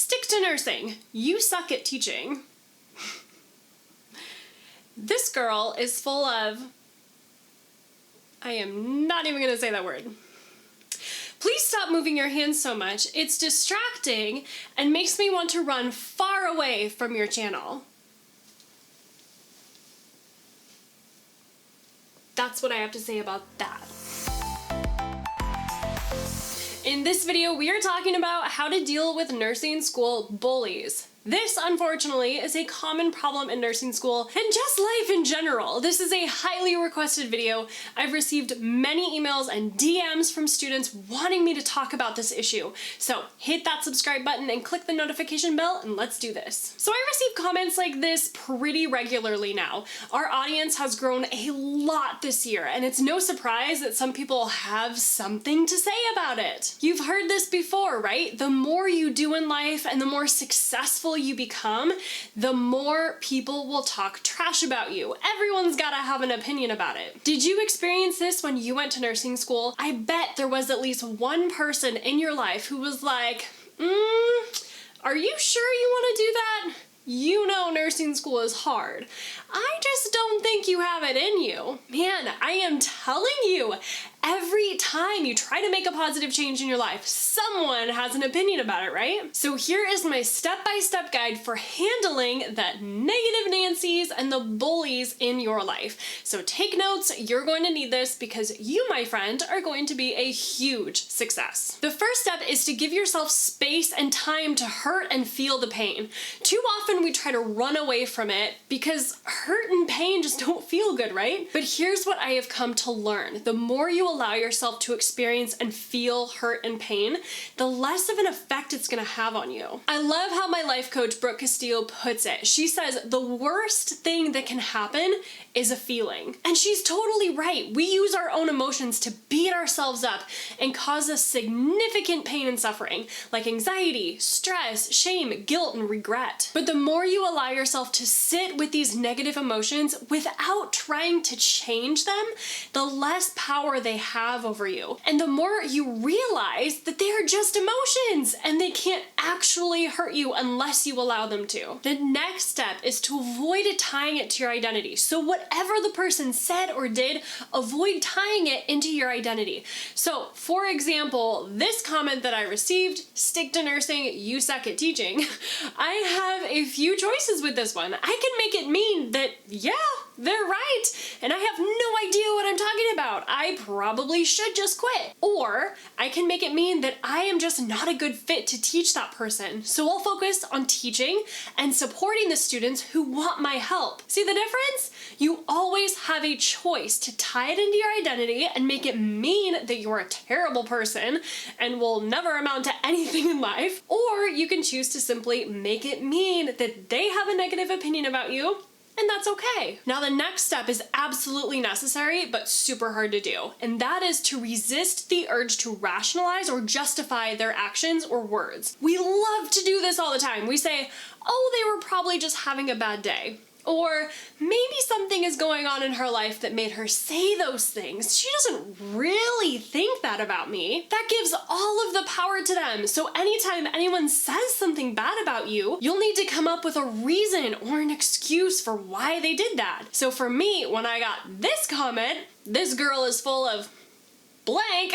Stick to nursing. You suck at teaching. This girl is full of... I am not even gonna say that word. Please stop moving your hands so much. It's distracting and makes me want to run far away from your channel. That's what I have to say about that. In this video, we are talking about how to deal with nursing school bullies. This, unfortunately, is a common problem in nursing school and just life in general. This is a highly requested video. I've received many emails and DMs from students wanting me to talk about this issue. So hit that subscribe button and click the notification bell and let's do this. So I receive comments like this pretty regularly now. Our audience has grown a lot this year, and it's no surprise that some people have something to say about it. You've heard this before, right? The more you do in life and the more successful you become, the more people will talk trash about you. Everyone's gotta have an opinion about it. Did you experience this when you went to nursing school? I bet there was at least one person in your life who was like, are you sure you want to do that? You know nursing school is hard. I just don't think you have it in you. Man, I am telling you, every time you try to make a positive change in your life, someone has an opinion about it, right? So here is my step-by-step guide for handling the negative Nancys and the bullies in your life. So take notes, you're going to need this because you, my friend, are going to be a huge success. The first step is to give yourself space and time to hurt and feel the pain. Too often we try to run away from it because hurt and pain just don't feel good, right? But here's what I have come to learn. The more you allow yourself to experience and feel hurt and pain, the less of an effect it's gonna have on you. I love how my life coach, Brooke Castillo, puts it. She says, the worst thing that can happen is a feeling. And she's totally right. We use our own emotions to beat ourselves up and cause us significant pain and suffering, like anxiety, stress, shame, guilt, and regret. But the more you allow yourself to sit with these negative emotions without trying to change them, the less power they have over you. And the more you realize that they are just emotions and they can't actually hurt you unless you allow them to. The next step is to avoid tying it to your identity. So whatever the person said or did, avoid tying it into your identity. So for example, this comment that I received, stick to nursing, you suck at teaching. I have a few choices with this one. I can make it mean that, yeah, they're right, and I have no idea what I'm talking about. I probably should just quit. Or I can make it mean that I am just not a good fit to teach that person. So I'll focus on teaching and supporting the students who want my help. See the difference? You always have a choice to tie it into your identity and make it mean that you're a terrible person and will never amount to anything in life. Or you can choose to simply make it mean that they have a negative opinion about you, and that's okay. Now the next step is absolutely necessary, but super hard to do. And that is to resist the urge to rationalize or justify their actions or words. We love to do this all the time. We say, oh, they were probably just having a bad day. Or maybe something is going on in her life that made her say those things. She doesn't really think that about me. That gives all of the power to them. So anytime anyone says something bad about you, you'll need to come up with a reason or an excuse for why they did that. So for me, when I got this comment, this girl is full of blank,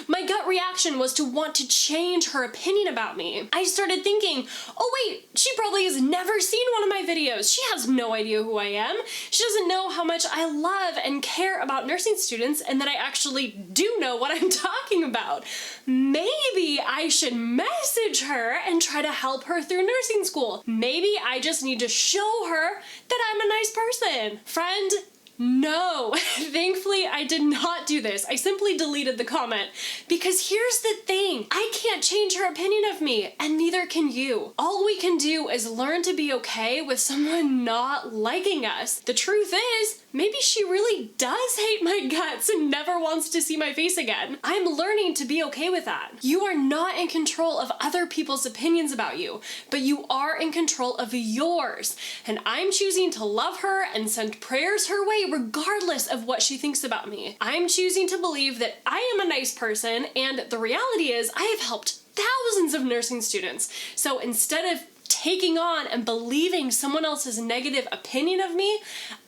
my gut reaction was to want to change her opinion about me. I started thinking, oh wait, she probably has never seen one of my videos. She has no idea who I am. She doesn't know how much I love and care about nursing students and that I actually do know what I'm talking about. Maybe I should message her and try to help her through nursing school. Maybe I just need to show her that I'm a nice person. Friend, no, thankfully I did not do this. I simply deleted the comment because here's the thing. I can't change her opinion of me and neither can you. All we can do is learn to be okay with someone not liking us. The truth is, maybe she really does hate my guts and never wants to see my face again. I'm learning to be okay with that. You are not in control of other people's opinions about you, but you are in control of yours. And I'm choosing to love her and send prayers her way regardless of what she thinks about me. I'm choosing to believe that I am a nice person, and the reality is I have helped thousands of nursing students. So instead of taking on and believing someone else's negative opinion of me,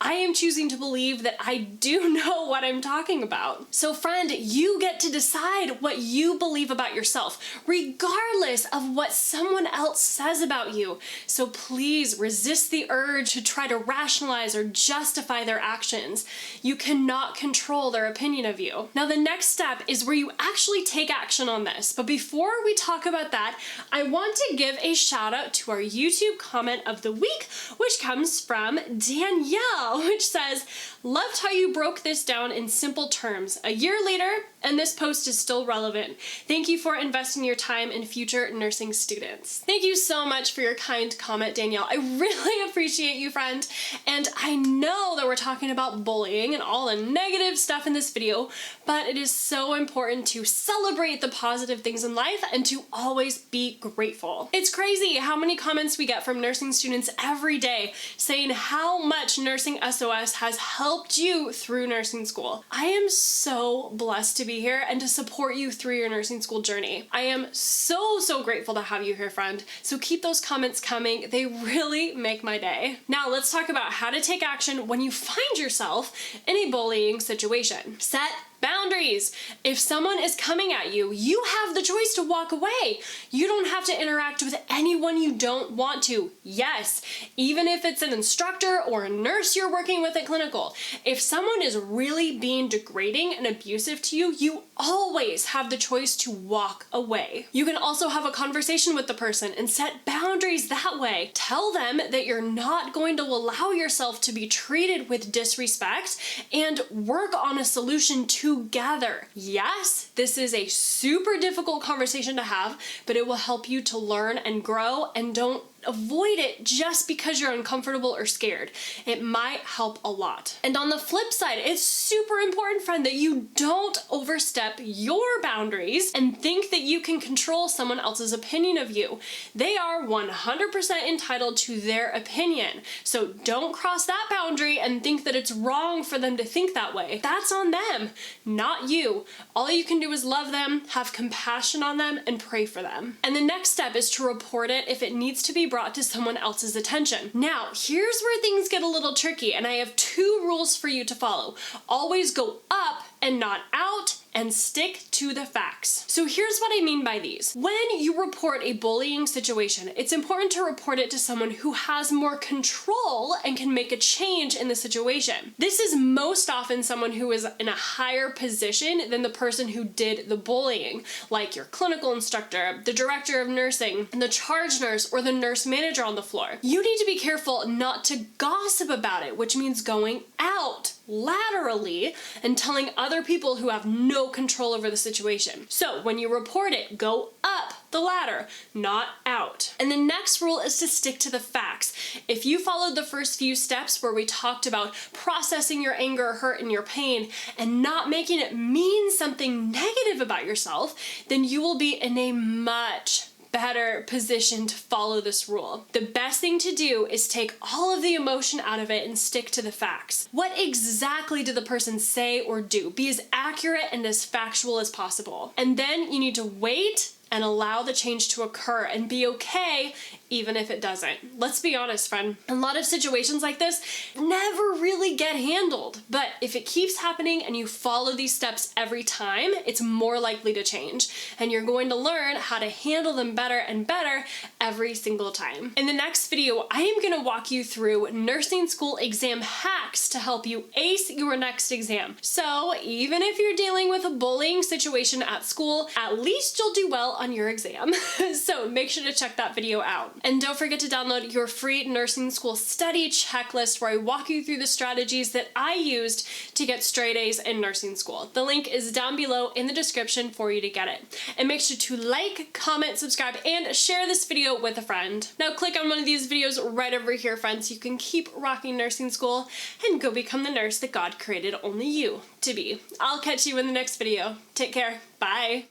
I am choosing to believe that I do know what I'm talking about. So friend, you get to decide what you believe about yourself, regardless of what someone else says about you. So please resist the urge to try to rationalize or justify their actions. You cannot control their opinion of you. Now the next step is where you actually take action on this. But before we talk about that, I want to give a shout out to our YouTube comment of the week, which comes from Danielle, which says, "Loved how you broke this down in simple terms. A year later, and this post is still relevant. Thank you for investing your time in future nursing students." Thank you so much for your kind comment, Danielle. I really appreciate you, friend. And I know that we're talking about bullying and all the negative stuff in this video, but it is so important to celebrate the positive things in life and to always be grateful. It's crazy how many comments we get from nursing students every day saying how much NursingSOS has helped you through nursing school. I am so blessed to be here and to support you through your nursing school journey. I am so grateful to have you here, friend. So keep those comments coming. They really make my day. Now let's talk about how to take action when you find yourself in a bullying situation. Set boundaries. If someone is coming at you, you have the choice to walk away. You don't have to interact with anyone you don't want to. Yes, even if it's an instructor or a nurse you're working with at clinical. If someone is really being degrading and abusive to you, you always have the choice to walk away. You can also have a conversation with the person and set boundaries that way. Tell them that you're not going to allow yourself to be treated with disrespect and work on a solution together. Yes, this is a super difficult conversation to have, but it will help you to learn and grow, and don't avoid it just because you're uncomfortable or scared. It might help a lot. And on the flip side, it's super important, friend, that you don't overstep your boundaries and think that you can control someone else's opinion of you. They are 100% entitled to their opinion. So don't cross that boundary and think that it's wrong for them to think that way. That's on them, not you. All you can do is love them, have compassion on them, and pray for them. And the next step is to report it if it needs to be brought to someone else's attention. Now, here's where things get a little tricky, and I have 2 rules for you to follow. Always go up and not out, and stick to the facts. So here's what I mean by these. When you report a bullying situation, it's important to report it to someone who has more control and can make a change in the situation. This is most often someone who is in a higher position than the person who did the bullying, like your clinical instructor, the director of nursing, the charge nurse, or the nurse manager on the floor. You need to be careful not to gossip about it, which means going out laterally and telling other people who have no control over the situation. So when you report it, go up the ladder, not out. And the next rule is to stick to the facts. If you followed the first few steps where we talked about processing your anger, hurt, and your pain and not making it mean something negative about yourself, then you will be in a much better position to follow this rule. The best thing to do is take all of the emotion out of it and stick to the facts. What exactly did the person say or do? Be as accurate and as factual as possible. And then you need to wait and allow the change to occur and be okay even if it doesn't. Let's be honest, friend. A lot of situations like this never really get handled, but if it keeps happening and you follow these steps every time, it's more likely to change, and you're going to learn how to handle them better and better every single time. In the next video, I am going to walk you through nursing school exam hacks to help you ace your next exam. So even if you're dealing with a bullying situation at school, at least you'll do well on your exam. So make sure to check that video out. And don't forget to download your free nursing school study checklist where I walk you through the strategies that I used to get straight A's in nursing school. The link is down below in the description for you to get it. And make sure to like, comment, subscribe, and share this video with a friend. Now click on one of these videos right over here, friends, so you can keep rocking nursing school and go become the nurse that God created only you to be. I'll catch you in the next video. Take care. Bye.